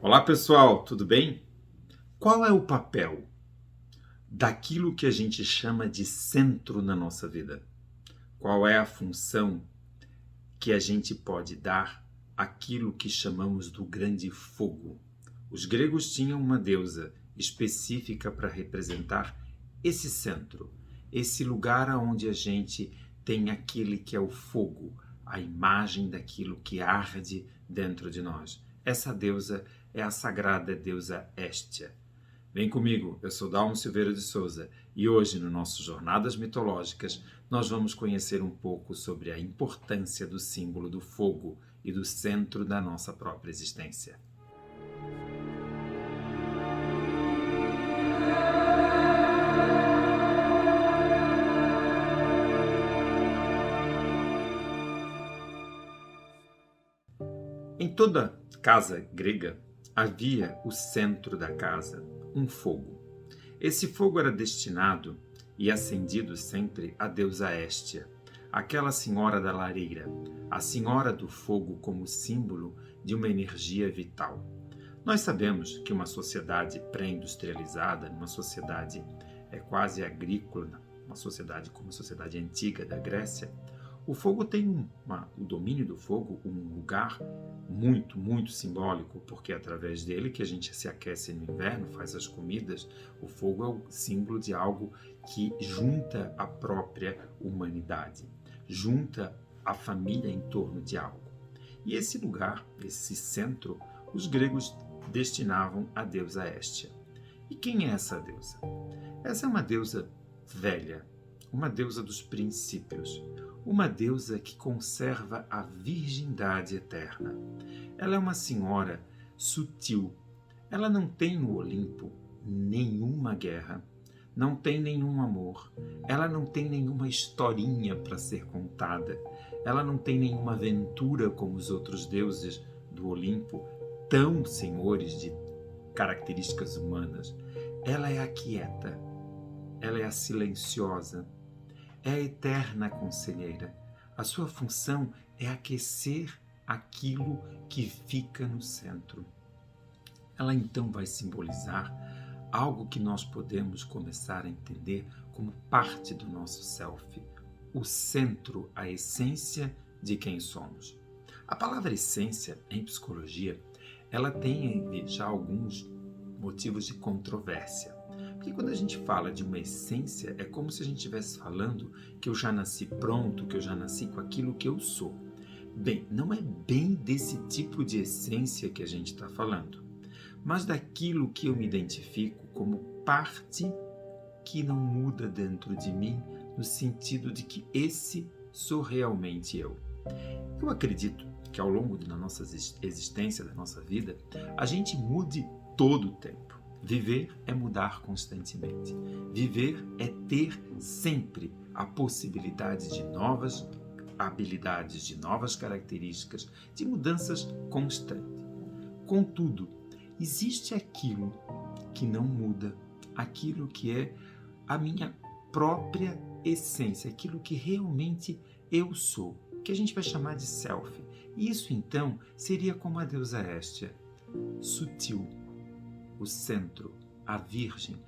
Olá pessoal, tudo bem? Qual é o papel daquilo que a gente chama de centro na nossa vida? Qual é a função que a gente pode dar àquilo que chamamos do grande fogo? Os gregos tinham uma deusa específica para representar esse centro, esse lugar onde a gente tem aquele que é o fogo, a imagem daquilo que arde dentro de nós. Essa deusa é a sagrada deusa Héstia. Vem comigo, eu sou Dalmo Silveira de Souza e hoje no nosso Jornadas Mitológicas nós vamos conhecer um pouco sobre a importância do símbolo do fogo e do centro da nossa própria existência. Em toda casa grega havia o centro da casa, um fogo. Esse fogo era destinado e acendido sempre à deusa Héstia, aquela senhora da lareira, a senhora do fogo como símbolo de uma energia vital. Nós sabemos que uma sociedade pré-industrializada, uma sociedade quase agrícola, uma sociedade como a sociedade antiga da Grécia, o fogo tem o domínio do fogo, um lugar muito simbólico, porque é através dele que a gente se aquece no inverno, faz as comidas. O fogo é o símbolo de algo que junta a própria humanidade, junta a família em torno de algo. E esse lugar, esse centro, os gregos destinavam à deusa Héstia. E quem é essa deusa? Essa é uma deusa velha, uma deusa dos princípios, uma deusa que conserva a virgindade eterna. Ela é uma senhora sutil. Ela não tem no Olimpo nenhuma guerra, não tem nenhum amor, ela não tem nenhuma historinha para ser contada, ela não tem nenhuma aventura como os outros deuses do Olimpo, tão senhores de características humanas. Ela é a quieta, ela é a silenciosa, é a eterna conselheira. A sua função é aquecer aquilo que fica no centro. Ela então vai simbolizar algo que nós podemos começar a entender como parte do nosso self, o centro, a essência de quem somos. A palavra essência, em psicologia, ela tem já alguns motivos de controvérsia. Porque quando a gente fala de uma essência, é como se a gente estivesse falando que eu já nasci pronto, que eu já nasci com aquilo que eu sou. Bem, não é bem desse tipo de essência que a gente está falando, mas daquilo que eu me identifico como parte que não muda dentro de mim, no sentido de que esse sou realmente eu. Eu acredito que ao longo da nossa existência, da nossa vida, a gente mude todo o tempo. Viver é mudar constantemente. Viver é ter sempre a possibilidade de novas habilidades, de novas características, de mudanças constantes. Contudo, existe aquilo que não muda, aquilo que é a minha própria essência, aquilo que realmente eu sou, que a gente vai chamar de self. Isso então seria como a deusa Héstia, sutil, o centro, a virgem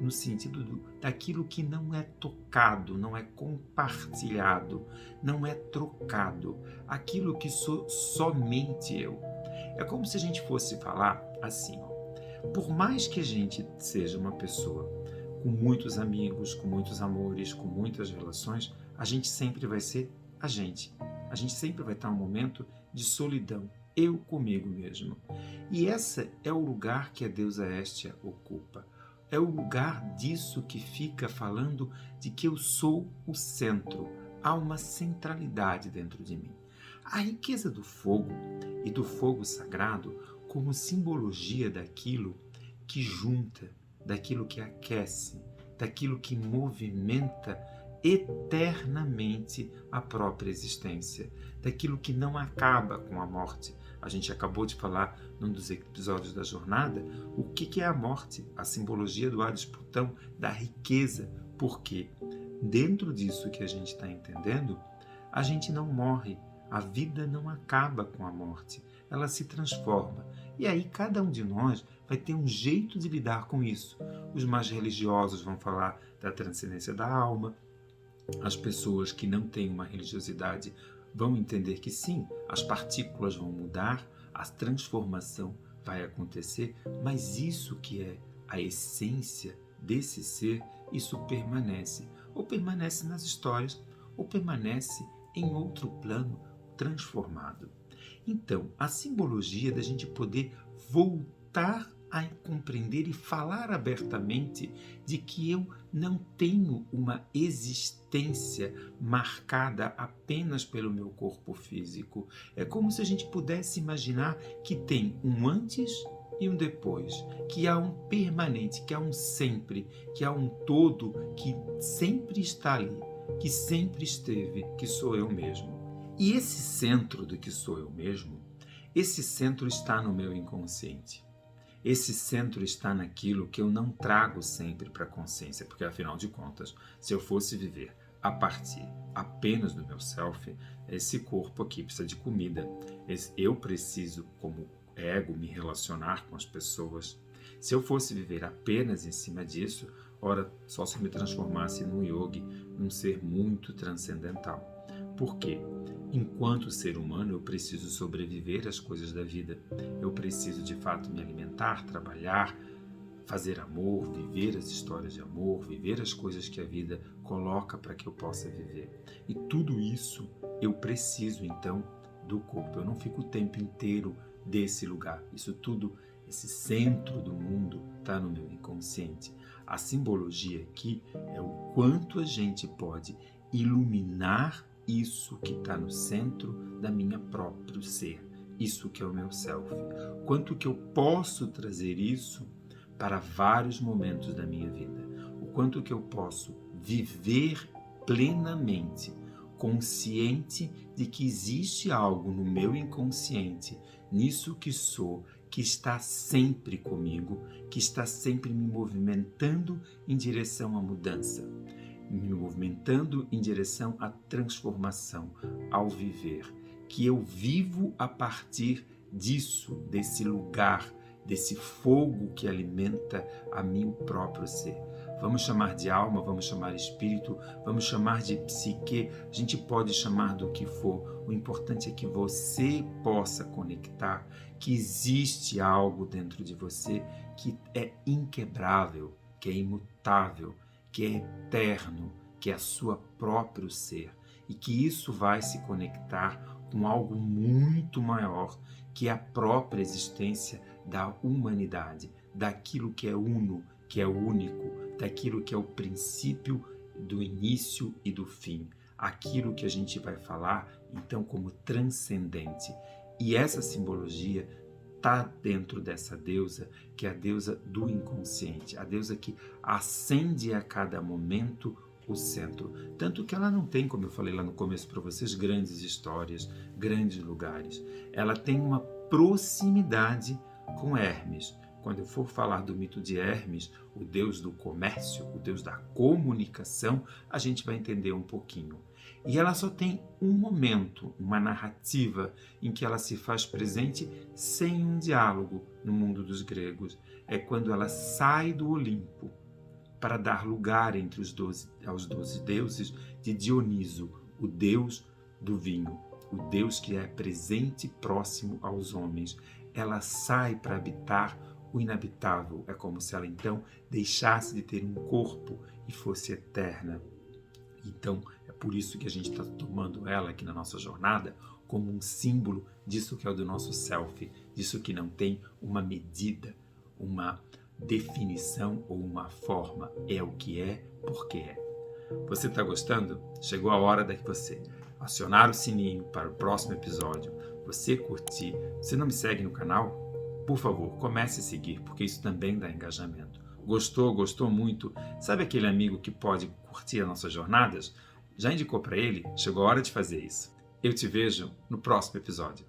no sentido daquilo que não é tocado, não é compartilhado, não é trocado, aquilo que sou somente eu. É como se a gente fosse falar assim, ó, por mais que a gente seja uma pessoa com muitos amigos, com muitos amores, com muitas relações, a gente sempre vai ser a gente. A gente sempre vai estar um momento de solidão, eu comigo mesmo. E esse é o lugar que a deusa Héstia ocupa. É o lugar disso que fica falando de que eu sou o centro. Há uma centralidade dentro de mim. A riqueza do fogo e do fogo sagrado como simbologia daquilo que junta, daquilo que aquece, daquilo que movimenta eternamente a própria existência, daquilo que não acaba com a morte. A gente acabou de falar num dos episódios da jornada o que é a morte, a simbologia do Hades Plutão, da riqueza, porque dentro disso que a gente está entendendo, a gente não morre, a vida não acaba com a morte, ela se transforma. E aí cada um de nós vai ter um jeito de lidar com isso. Os mais religiosos vão falar da transcendência da alma. As pessoas que não têm uma religiosidade vão entender que sim, as partículas vão mudar, a transformação vai acontecer, mas isso que é a essência desse ser, isso permanece. Ou permanece nas histórias, ou permanece em outro plano transformado. Então, a simbologia da gente poder voltar a compreender e falar abertamente de que eu não tenho uma existência marcada apenas pelo meu corpo físico. É como se a gente pudesse imaginar que tem um antes e um depois, que há um permanente, que há um sempre, que há um todo que sempre está ali, que sempre esteve, que sou eu mesmo. E esse centro do que sou eu mesmo, esse centro está no meu inconsciente. Esse centro está naquilo que eu não trago sempre para a consciência, porque afinal de contas, se eu fosse viver a partir apenas do meu self, esse corpo aqui precisa de comida. Eu preciso, como ego, me relacionar com as pessoas. Se eu fosse viver apenas em cima disso, ora, só se eu me transformasse num yogi, num ser muito transcendental. Por quê? Enquanto ser humano, eu preciso sobreviver às coisas da vida. Eu preciso, de fato, me alimentar, trabalhar, fazer amor, viver as histórias de amor, viver as coisas que a vida coloca para que eu possa viver. E tudo isso eu preciso, então, do corpo. Eu não fico o tempo inteiro desse lugar. Isso tudo, esse centro do mundo, está no meu inconsciente. A simbologia aqui é o quanto a gente pode iluminar isso que está no centro da minha próprio ser, isso que é o meu self. Quanto que eu posso trazer isso para vários momentos da minha vida. O quanto que eu posso viver plenamente, consciente de que existe algo no meu inconsciente, nisso que sou, que está sempre comigo, que está sempre me movimentando em direção à mudança, me movimentando em direção à transformação, ao viver, que eu vivo a partir disso, desse lugar, desse fogo que alimenta a mim próprio ser. Vamos chamar de alma, vamos chamar de espírito, vamos chamar de psique, a gente pode chamar do que for. O importante é que você possa conectar, que existe algo dentro de você que é inquebrável, que é imutável, que é eterno, que é a sua próprio ser, e que isso vai se conectar com algo muito maior, que é a própria existência da humanidade, daquilo que é uno, que é único, daquilo que é o princípio do início e do fim, aquilo que a gente vai falar então como transcendente. E essa simbologia está dentro dessa deusa, que é a deusa do inconsciente, a deusa que acende a cada momento o centro. Tanto que ela não tem, como eu falei lá no começo para vocês, grandes histórias, grandes lugares. Ela tem uma proximidade com Hermes. Quando eu for falar do mito de Hermes, o deus do comércio, o deus da comunicação, a gente vai entender um pouquinho. E ela só tem um momento, uma narrativa, em que ela se faz presente sem um diálogo no mundo dos gregos. É quando ela sai do Olimpo para dar lugar entre aos 12 deuses de Dioniso, o deus do vinho, o deus que é presente e próximo aos homens. Ela sai para habitar o inabitável. É como se ela então deixasse de ter um corpo e fosse eterna. Então, é por isso que a gente está tomando ela aqui na nossa jornada como um símbolo disso que é o do nosso self, disso que não tem uma medida, uma definição ou uma forma. É o que é, porque é. Você está gostando? Chegou a hora de você acionar o sininho para o próximo episódio, você curtir. Você não me segue no canal? Por favor, comece a seguir, porque isso também dá engajamento. Gostou muito? Sabe aquele amigo que pode curtir as nossas jornadas? Já indicou para ele? Chegou a hora de fazer isso. Eu te vejo no próximo episódio.